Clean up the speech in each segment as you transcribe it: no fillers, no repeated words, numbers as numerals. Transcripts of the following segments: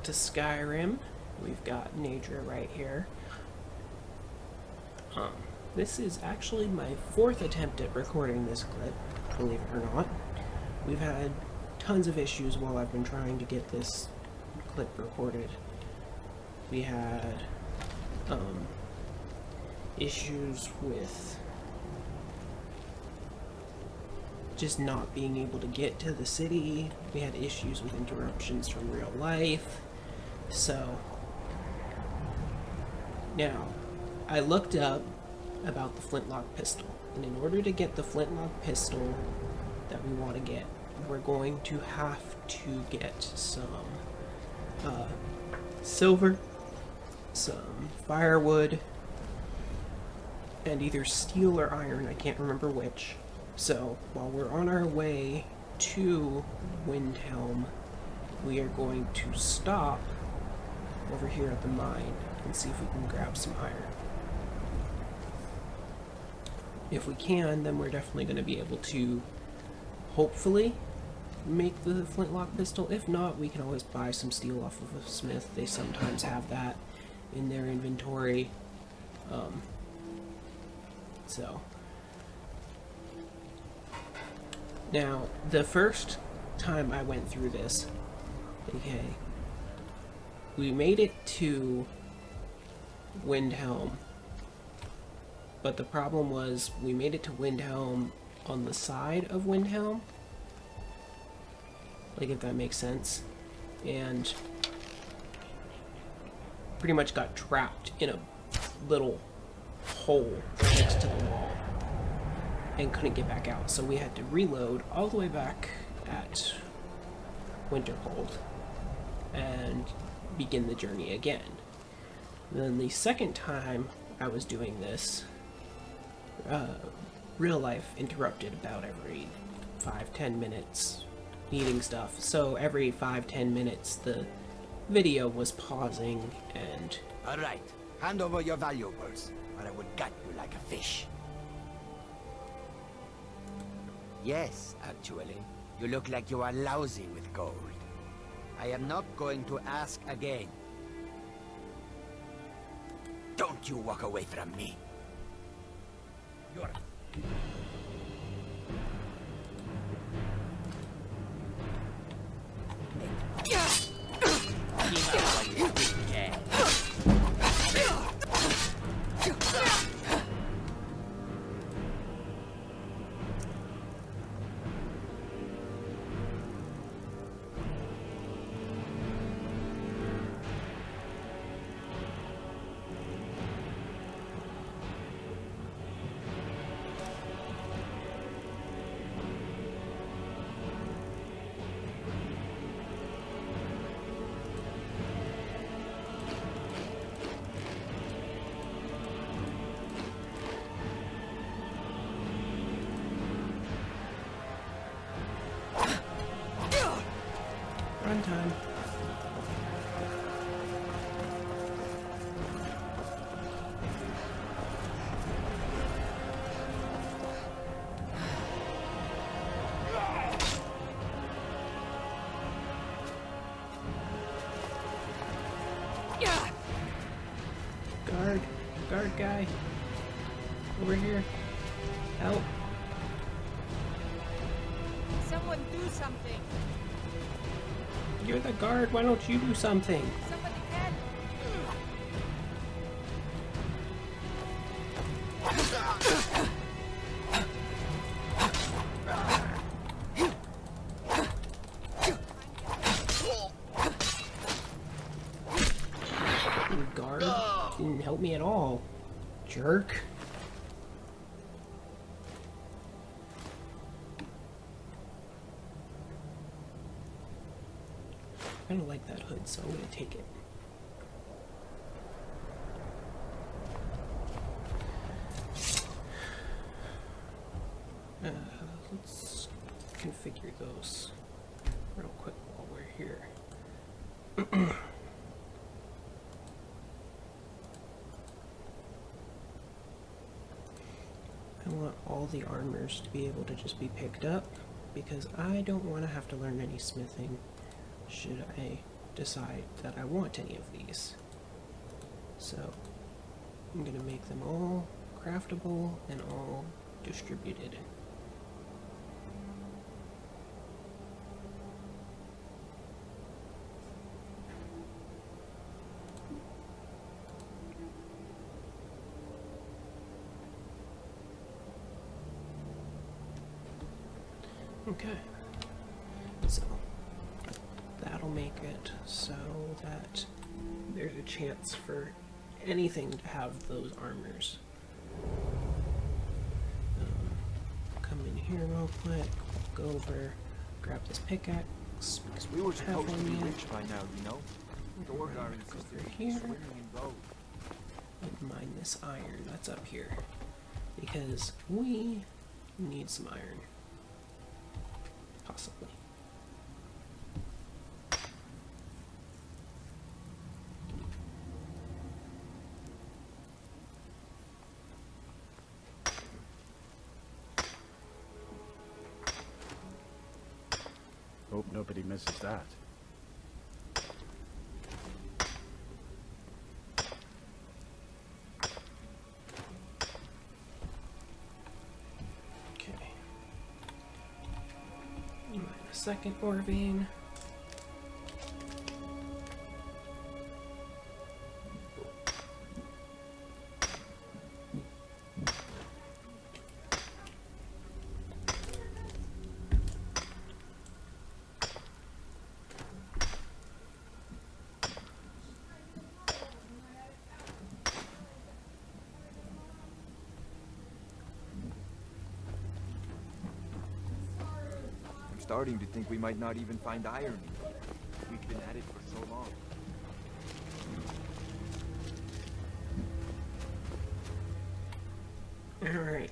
back to Skyrim. We've got Nadra right here. This is actually my 4th attempt at recording this clip, believe it or not. We've had tons of issues while I've been trying to get this clip recorded. We had issues with just not being able to get to the city. We had issues with interruptions from real life. So now I looked up about the flintlock pistol, and in order to get the flintlock pistol that we want to get, we're going to have to get some silver, some firewood, and either steel or iron, I can't remember which. So while we're on our way to Windhelm, we are going to stop over here at the mine and see if we can grab some iron. If we can, then we're definitely going to be able to hopefully make the flintlock pistol. If not, we can always buy some steel off of a smith. They sometimes have that in their inventory. So now the first time I went through this, okay, we made it to Windhelm, but the problem was we made it to Windhelm on the side of Windhelm, like, if that makes sense, and pretty much got trapped in a little hole next to the wall and couldn't get back out. So we had to reload all the way back at Winterhold and begin the journey again. And then the second time I was doing this, real life interrupted about every 5-10 minutes, needing stuff. So every 5-10 minutes the video was pausing and... Alright, hand over your valuables, or I would gut you like a fish. Yes, actually, you look like you are lousy with gold. I am not going to ask again. Don't you walk away from me. You're... Run time. Guard guy. Over here. Help. Someone do something. You're the guard, why don't you do something? Somebody help. The guard didn't help me at all. Jerk. I kind of like that hood, so I'm going to take it. Let's configure those real quick while we're here. I want all the armors to be able to just be picked up, because I don't want to have to learn any smithing should I decide that I want any of these. So I'm going to make them all craftable and all distributed. Okay, so that'll make it so that there's a chance for anything to have those armors. Come in here real quick, go over, grab this pickaxe, because We were don't have supposed to one be yet. rich by now, you know? Door Right, guards go just through here. swimming in gold. And mine this iron that's up here, because we need some iron. Possibly. Hope nobody misses that. Okay. Mine a second ore vein. I'm starting to think we might not even find iron. We've been at it for so long. Alright.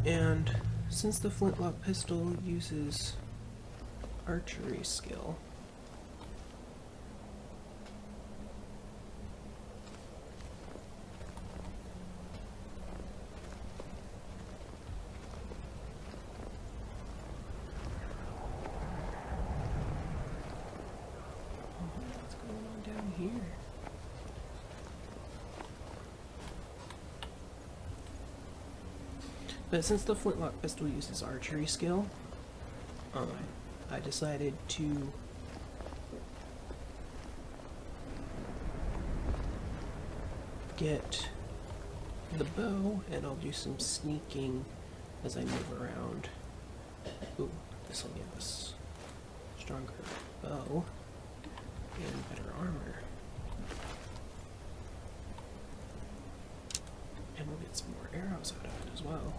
And since the flintlock pistol uses archery skill, what's going on down here? But since the flintlock pistol uses archery skill, I decided to get the bow, and I'll do some sneaking as I move around. Ooh, this will give us stronger bow and better armor. And we'll get some more arrows out of it as well.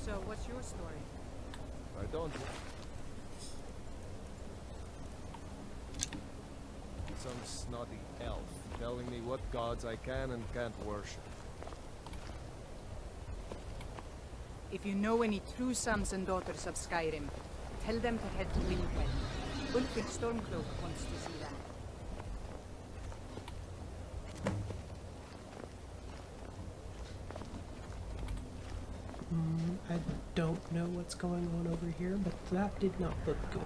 So, what's your story? I don't. Some snotty elf telling me what gods I can and can't worship. If you know any true sons and daughters of Skyrim, tell them to head to Windwell. Ulfric Stormcloak wants to see them. I don't know what's going on over here, but that did not look good.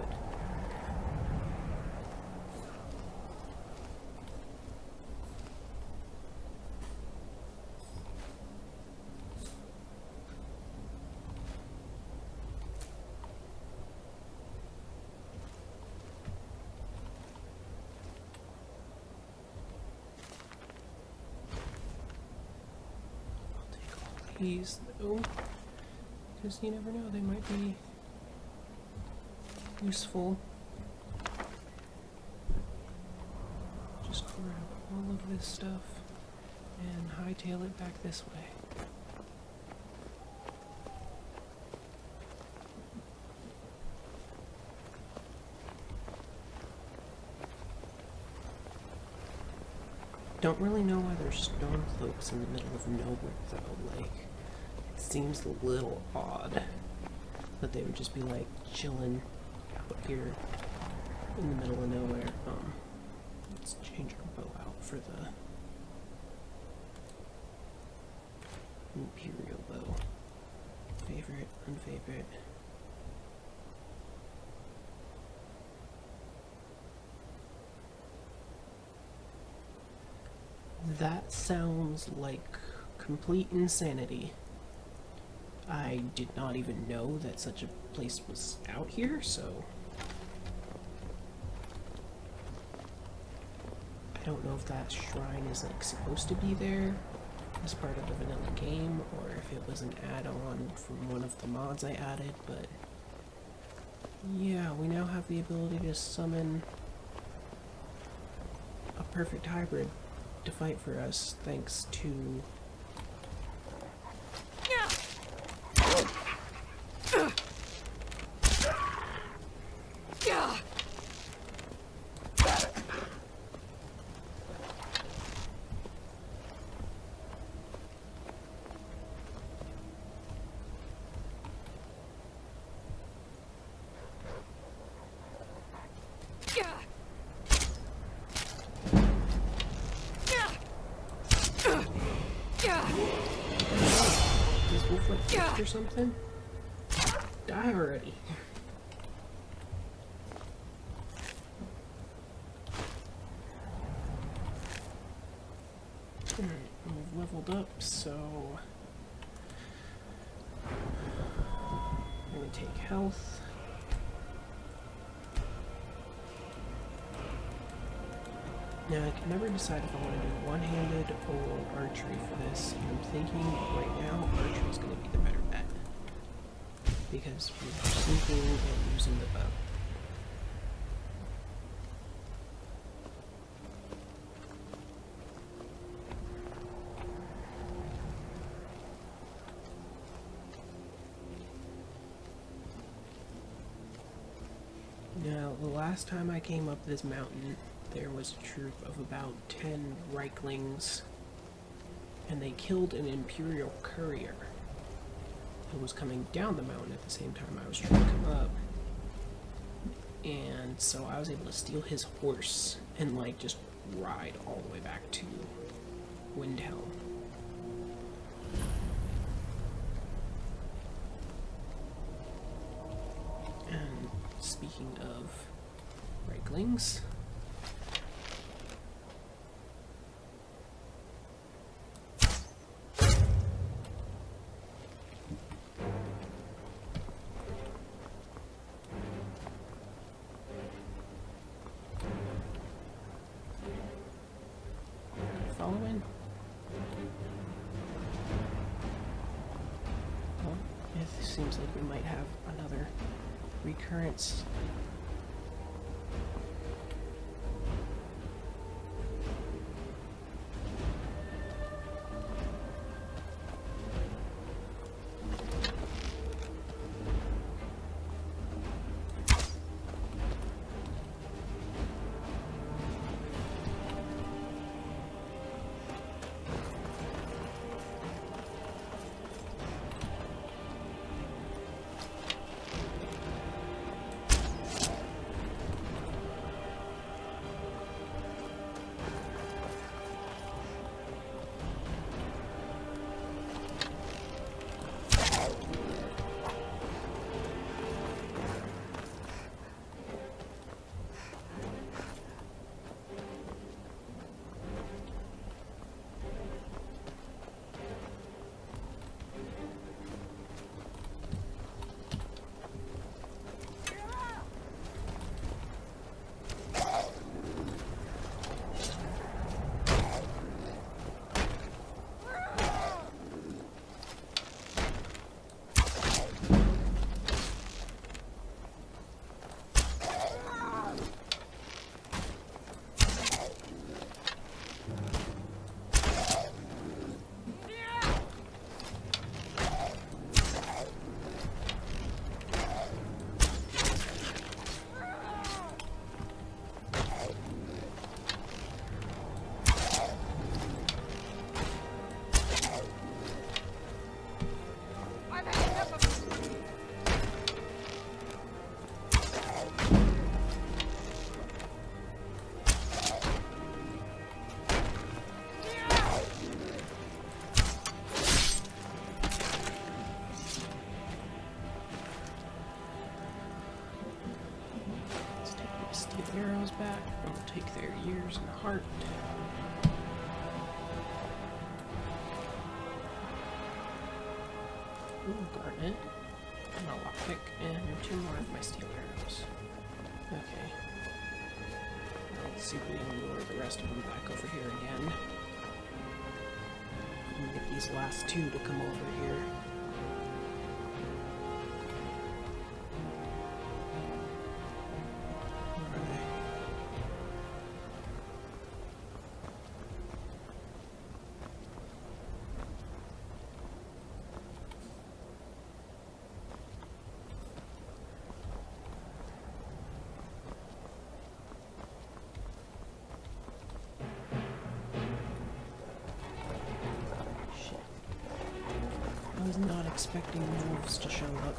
I'll take all these though. Because you never know, they might be useful. Just grab all of this stuff and hightail it back this way. Don't really know why there's storm cloaks in the middle of nowhere though, like, it seems a little odd that they would just be like chilling out here in the middle of nowhere. Let's change our bow out for the Imperial bow. Favorite, unfavorite. That sounds like complete insanity. I did not even know that such a place was out here, so I don't know if that shrine is like supposed to be there as part of the vanilla game, or if it was an add-on from one of the mods I added, but yeah, we now have the ability to summon a perfect hybrid to fight for us, thanks to this wolf like fixed or something? Die already. We've leveled up, so I'm gonna take health. Now I can never decide if I want to do one-handed or archery for this. I'm thinking right now archery is going to be the better bet, because we're sneaking and using the bow. Now, the last time I came up this mountain, there was a troop of about 10 Reiklings, and they killed an Imperial courier who was coming down the mountain at the same time I was trying to come up. And so I was able to steal his horse and like just ride all the way back to Windhelm. And speaking of Reiklings, following? Well, it seems like we might have another recurrence. Arrows back. I'll take their ears and heart. And a lockpick, and 2 more of my steel arrows. Okay. Let's see if we can lure the rest of them back over here again. And get these last 2 to come over here. Where are they? I was not expecting wolves to show up.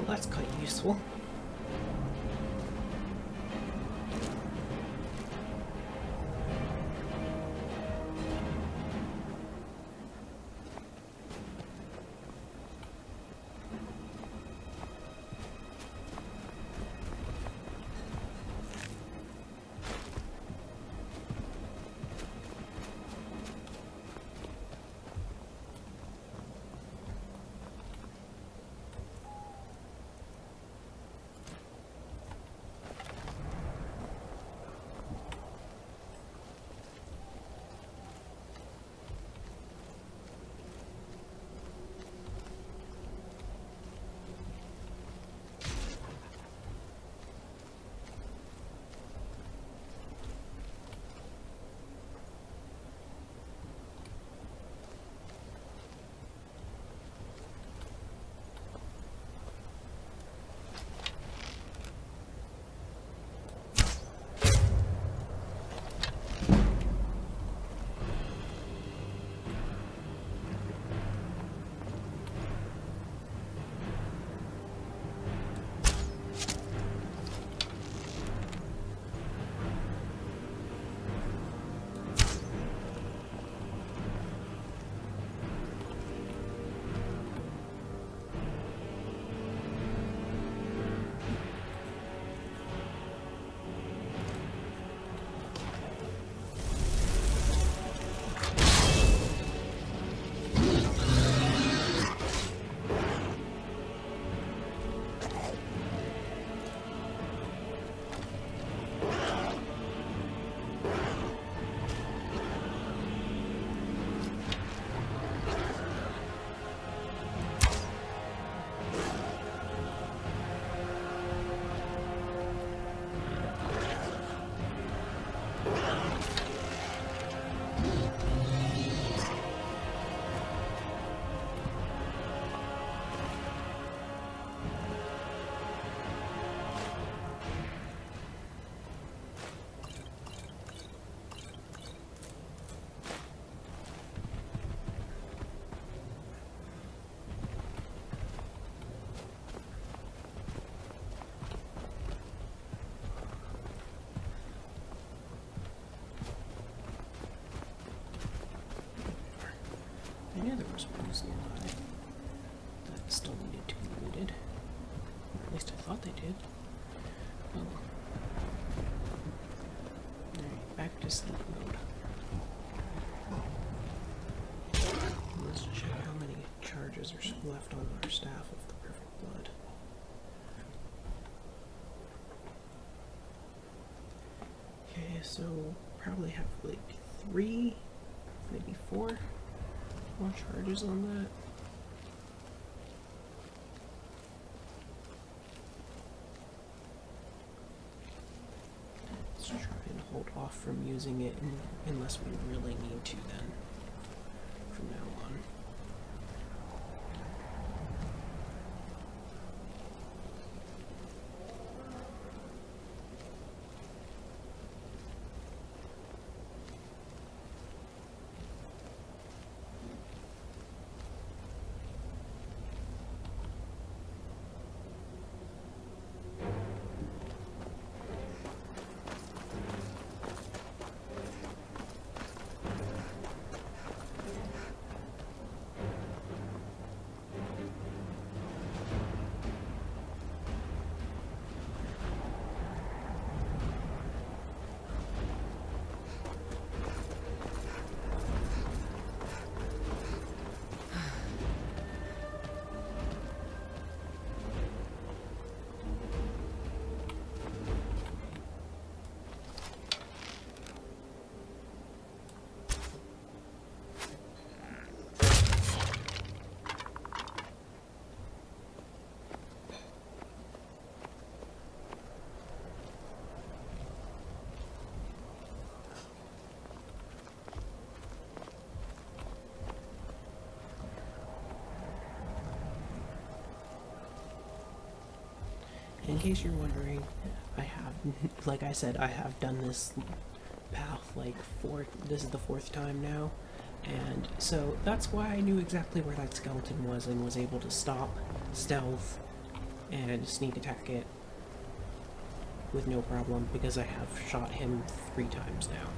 That's quite useful. I knew there was booze nearby that still needed to be looted. Or at least I thought they did. Oh. Alright, back to sleep mode. Let's check how many charges are left on our staff of the perfect blood. Okay, so probably have like 3, maybe 4 more charges on that. Let's try and hold off from using it unless we really need to then, from now on. In case you're wondering, I have, like I said, I have done this path like this is the 4th time now, and so that's why I knew exactly where that skeleton was and was able to stop, stealth, and sneak attack it with no problem, because I have shot him 3 times now.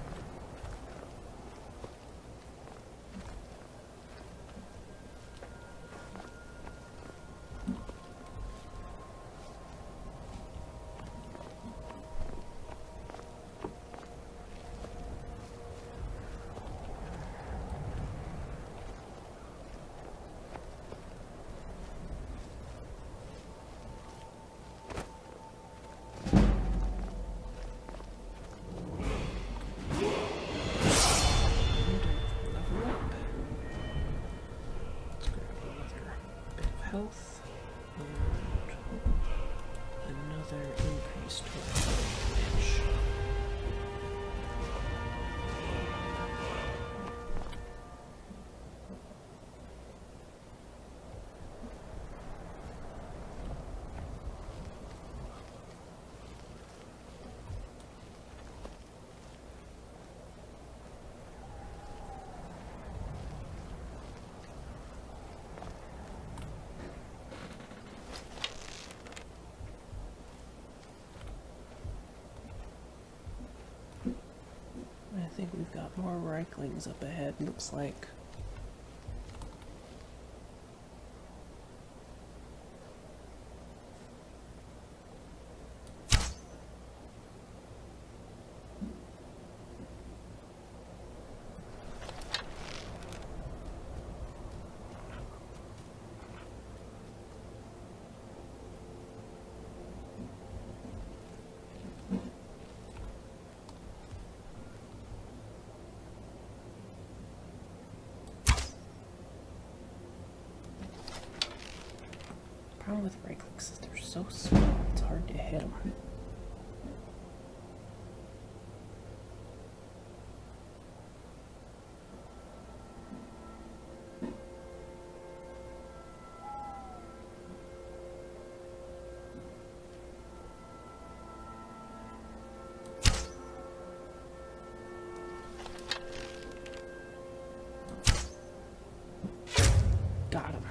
Health and another increase to our damage. I think we've got more Reiklings up ahead, looks like. Problem with Reiklings is they're so small, it's hard to hit them. Got him.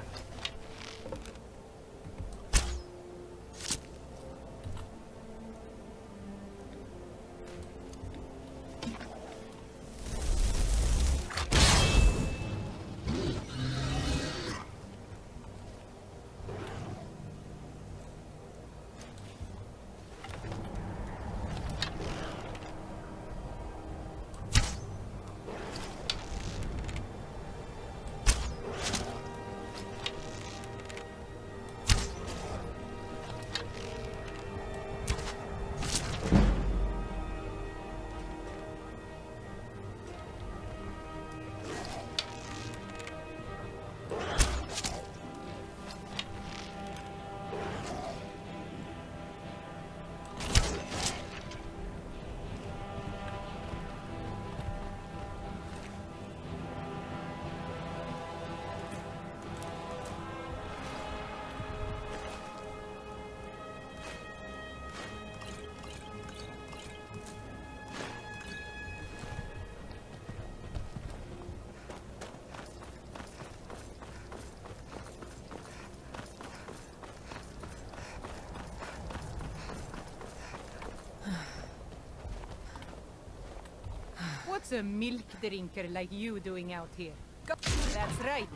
some milk drinker like you doing out here? Go. That's right.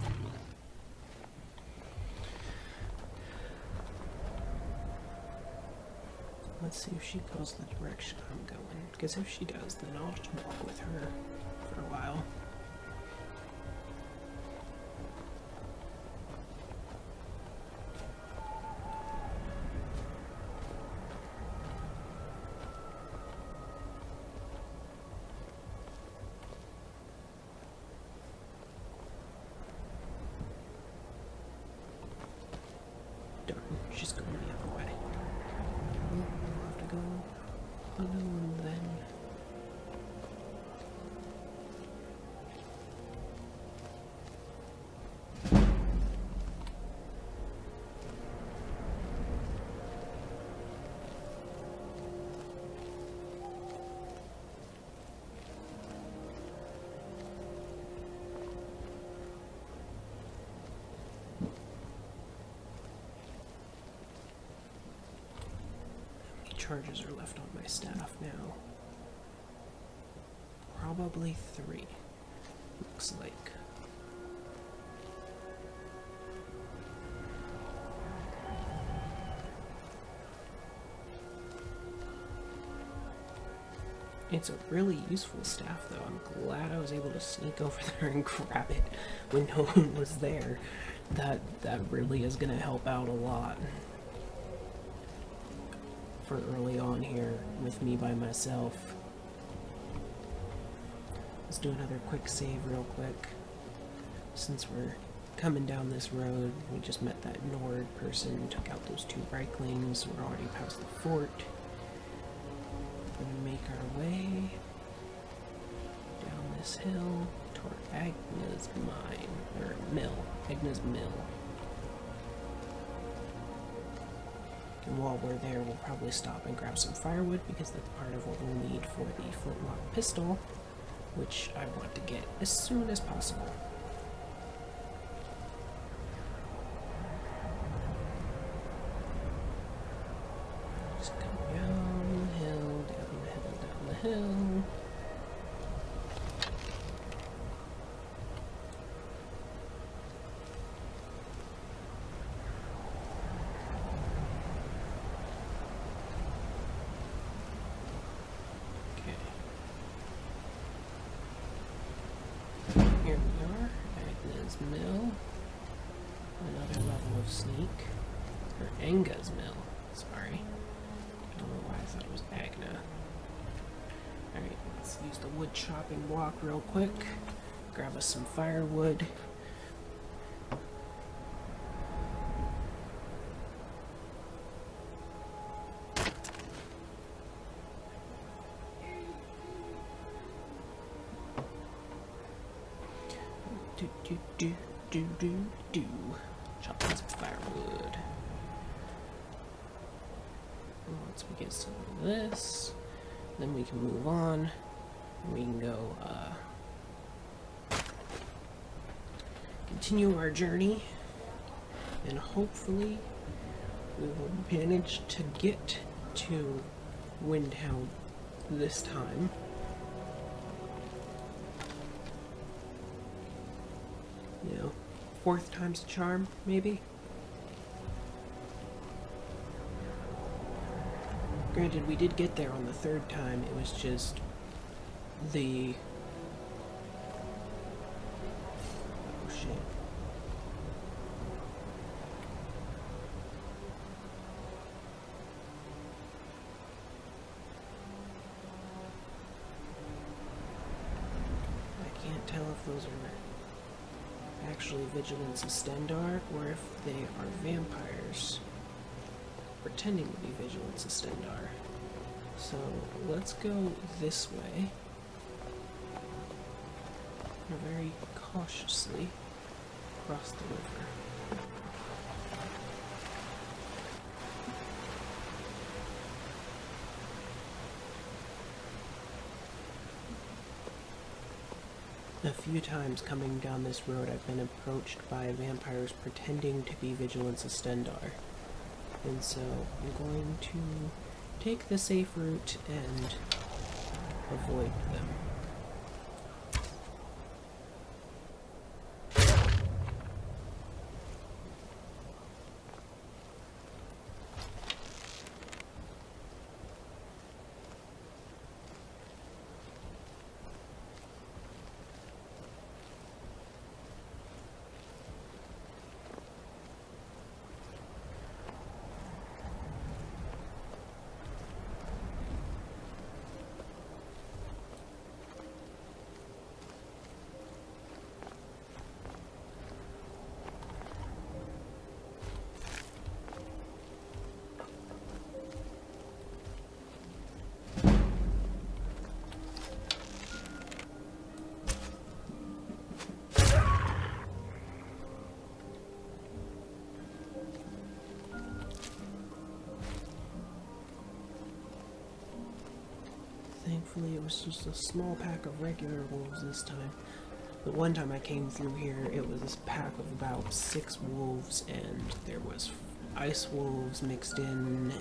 Let's see if she goes the direction I'm going. Because if she does, then I'll just walk with her for a while. Darn, she's going the other way. Well, we'll have to go alone then. Charges are left on my staff now. Probably 3. Looks like. It's a really useful staff though. I'm glad I was able to sneak over there and grab it when no one was there. That really is gonna help out a lot. For early on here with me by myself. Let's do another quick save real quick. Since we're coming down this road, we just met that Nord person, took out those 2 Reiklings, we're already past the fort. Gonna make our way down this hill toward Agna's mine, or mill, Agna's mill. And while we're there, we'll probably stop and grab some firewood, because that's part of what we'll need for the flintlock pistol, which I want to get as soon as possible. Just come down the hill, down the hill, down the hill. Here we are, Agna's mill. Another level of sneak. Or Anga's mill, sorry. I don't know why I thought it was Agna. Alright, let's use the wood chopping block real quick. Grab us some firewood. Do. Chopping some firewood. Once we get some of this, then we can move on. We can go continue our journey, and hopefully we will manage to get to Windhound this time. You know, 4th time's a charm, maybe? Granted, we did get there on the 3rd time, it was just the... Oh shit. I can't tell if those are actually Vigilance Estendar, or if they are vampires pretending to be Vigilance Estendar. So let's go this way. Very cautiously across the river. A few times coming down this road I've been approached by vampires pretending to be Vigilance Estendar. And so I'm going to take the safe route and avoid them. Hopefully it was just a small pack of regular wolves this time. The one time I came through here, it was this pack of about 6 wolves, and there was ice wolves mixed in, and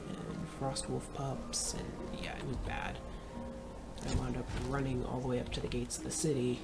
frost wolf pups, and yeah, it was bad. I wound up running all the way up to the gates of the city,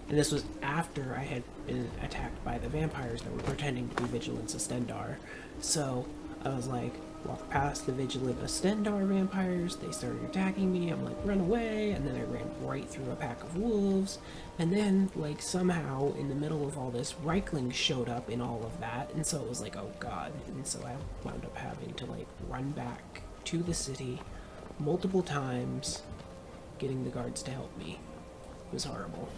and this was after I had been attacked by the vampires that were pretending to be vigilant Astendar. So I was like, walk past the vigilant Astendar vampires, they started attacking me, I'm like, run away, and then I ran right through a pack of wolves, and then, like, somehow, in the middle of all this, Reichling showed up in all of that, and so it was like, oh god, and so I wound up having to, like, run back to the city multiple times, getting the guards to help me. It was horrible.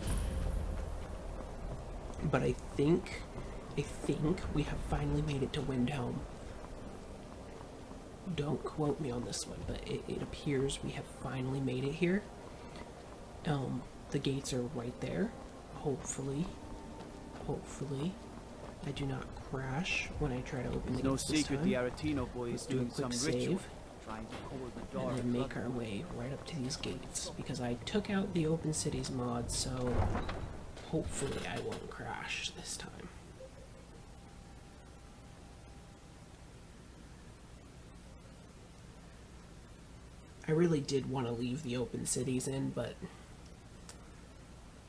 But I think we have finally made it to Windhelm. Don't quote me on this one, but it appears we have finally made it here. The gates are right there. Hopefully I do not crash when I try to open the No gates this secret time. the Aretino boy Let's is do a doing quick some ritual, save, trying to cool the door. and then make our way right up to these gates, because I took out the Open Cities mod, so hopefully I won't crash this time. I really did want to leave the Open Cities in, but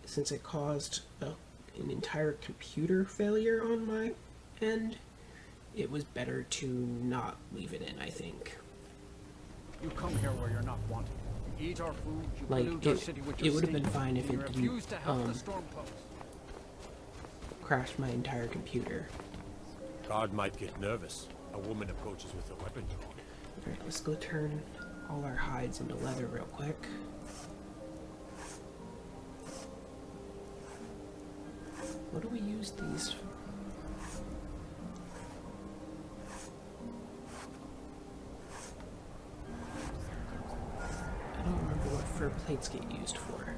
since it caused an entire computer failure on my end, it was better to not leave it in, I think. You come here where you're not wanted. You eat our food, you Like, pollute our city with your it would have been stink, fine if and it you didn't refuse to help the Stormcloaks. crash my entire computer. Guard might get nervous. A woman approaches with a weapon drawn. Alright, let's go turn all our hides into leather real quick. What do we use these for? I don't remember what fur plates get used for.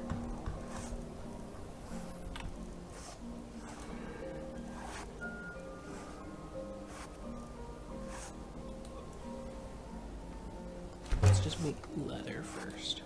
Let's just make leather first.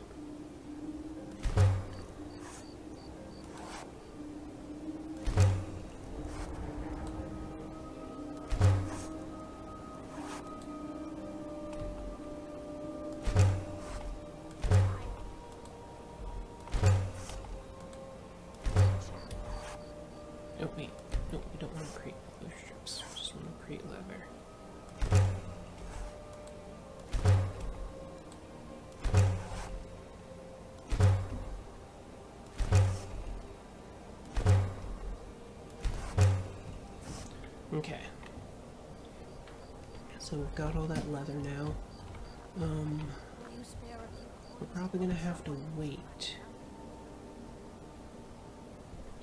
Oh wait, no, we don't want to create blue strips, we just want to create leather. Okay. So we've got all that leather now. We're probably gonna have to wait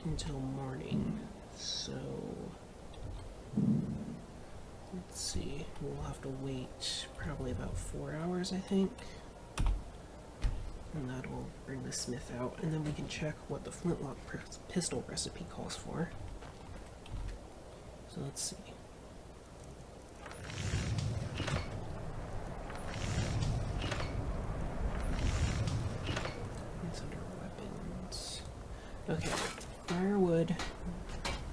until morning. So let's see. We'll have to wait probably about 4 hours, I think. And that'll bring the smith out, and then we can check what the flintlock pistol recipe calls for. So let's see. It's under weapons. Okay. Firewood,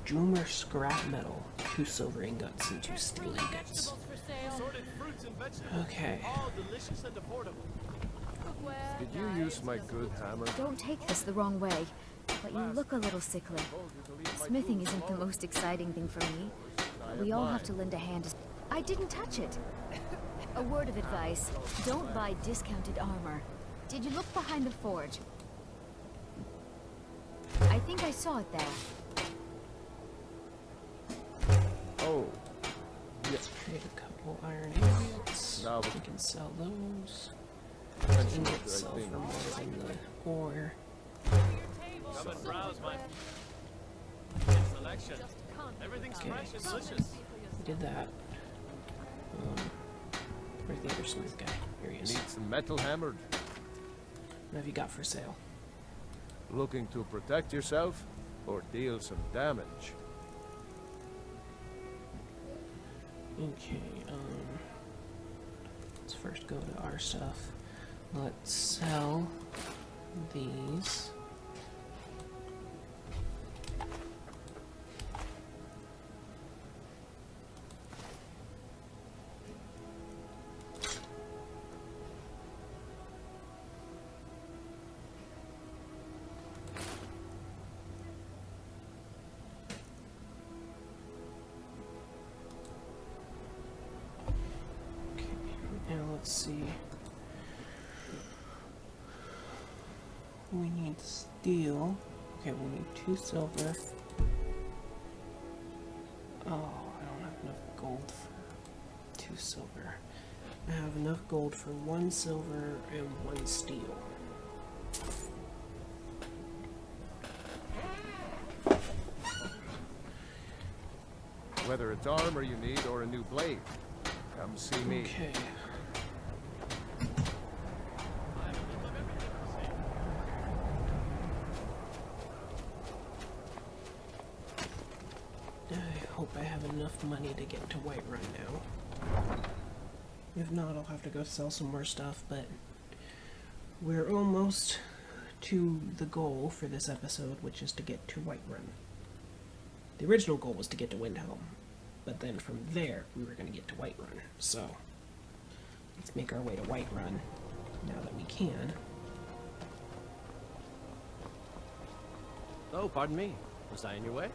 Droomer scrap metal, 2 silver ingots and 2 steel ingots. Okay. Did you use my good hammer? Don't take this the wrong way, but you look a little sickly. Smithing isn't the most exciting thing for me. We all have to lend a hand. I didn't touch it. A word of advice, don't buy discounted armor. Did you look behind the forge? I think I saw it there. Oh, Let's trade a couple iron ingots. Now We can sell those. mention Ingots the sell right for thing. more than the ore. Come and browse my selection. Everything's Okay. fresh and delicious. We did that. Where's the other smooth guy? Here he is. Need some metal hammered. What have you got for sale? Looking to protect yourself or deal some damage? Okay, let's first go to our stuff. Let's sell these. Okay, now let's see. We need steel. Okay, we need 2 silver. Oh, I don't have enough gold for 2 silver. I have enough gold for 1 silver and 1 steel. Whether it's armor you need or a new blade, come see me. Okay. I hope I have enough money to get to Whiterun now. If not, I'll have to go sell some more stuff, but we're almost to the goal for this episode, which is to get to Whiterun. The original goal was to get to Windhelm, but then from there, we were going to get to Whiterun. So, let's make our way to Whiterun now that we can. Oh, pardon me. Was I in your way?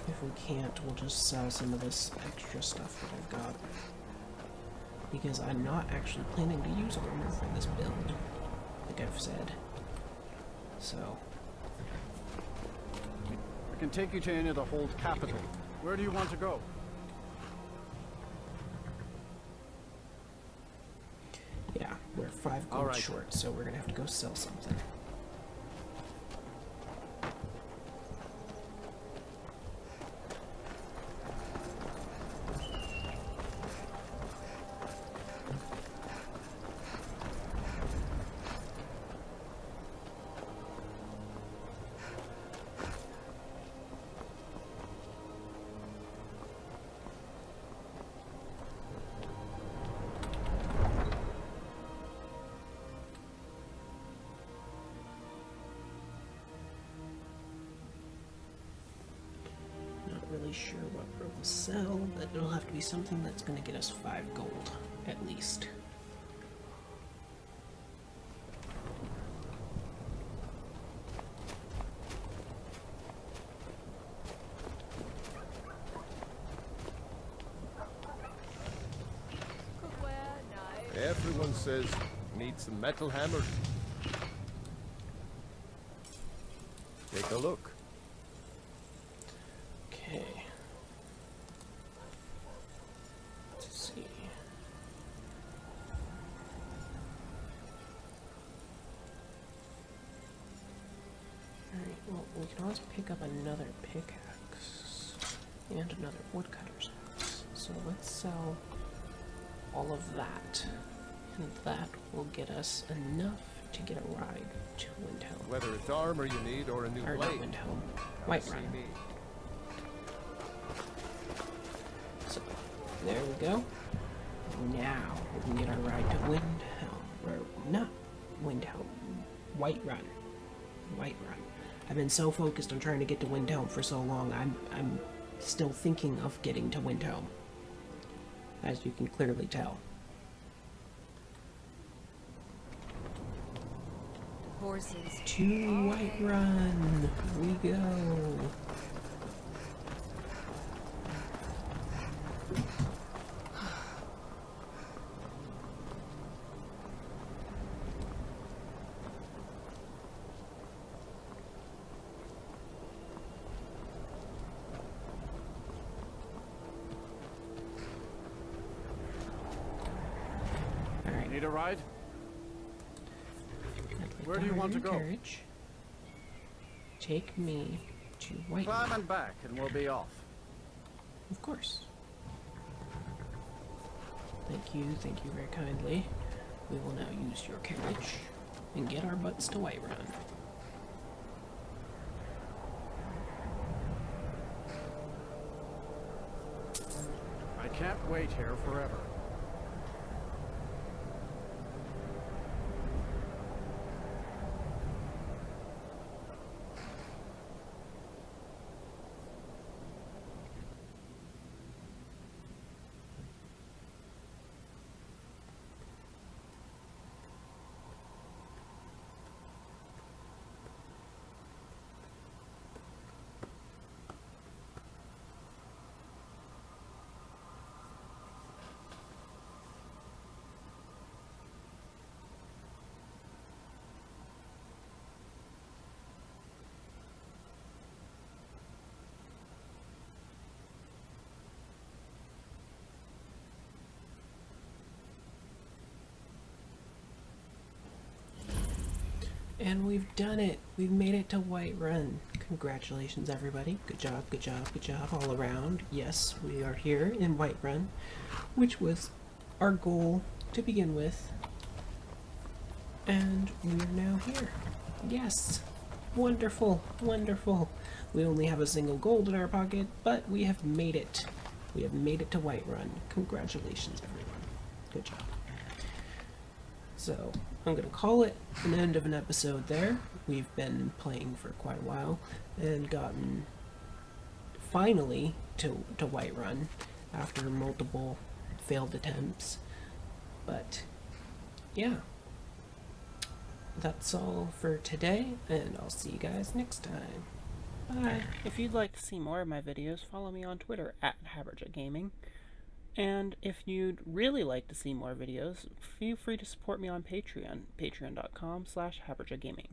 If we can't, we'll just sell some of this extra stuff that I've got. Because I'm not actually planning to use armor for this build, like I've said. So, I can take you to any of the hold capital. Where do you want to go? yeah, we're 5 gold Alright. short, so we're gonna have to go sell something. Really sure what we'll sell, but it'll have to be something that's going to get us 5 gold, at least. Everyone says, need some metal hammers. Take a look. Okay. Let's see. Alright, well, we can always pick up another pickaxe and another woodcutter's axe. So let's sell all of that. And that will get us enough to get a ride to Windhelm. Whether it's armor you need or a new Or not blade, Windhelm. come see Whiterun. me. So, there we go. Now, we can get our ride to Windhelm. Or, not Windhelm. Whiterun. Whiterun. I've been so focused on trying to get to Windhelm for so long, I'm still thinking of getting to Windhelm. As you can clearly tell. Horses. To Whiterun we go. Need a ride? I'd like Where do you hire want to your go? carriage. Take me to Whiterun. Climb and back, and we'll be off. Of course. Thank you very kindly. We will now use your carriage and get our butts to Whiterun. can't wait here forever. And we've done it. We've made it to Whiterun. Congratulations, everybody. Good job, good job, good job all around. Yes, we are here in Whiterun, which was our goal to begin with. And we are now here. Yes. Wonderful, wonderful. We only have a single gold in our pocket, but we have made it. We have made it to Whiterun. Congratulations, everyone. Good job. So, I'm going to call it an end of an episode there. We've been playing for quite a while and gotten finally to Whiterun after multiple failed attempts. But, yeah. That's all for today, and I'll see you guys next time. Bye. If you'd like to see more of my videos, follow me on Twitter @HaberjaGaming. And if you'd really like to see more videos, feel free to support me on Patreon, patreon.com/HaberjaGaming.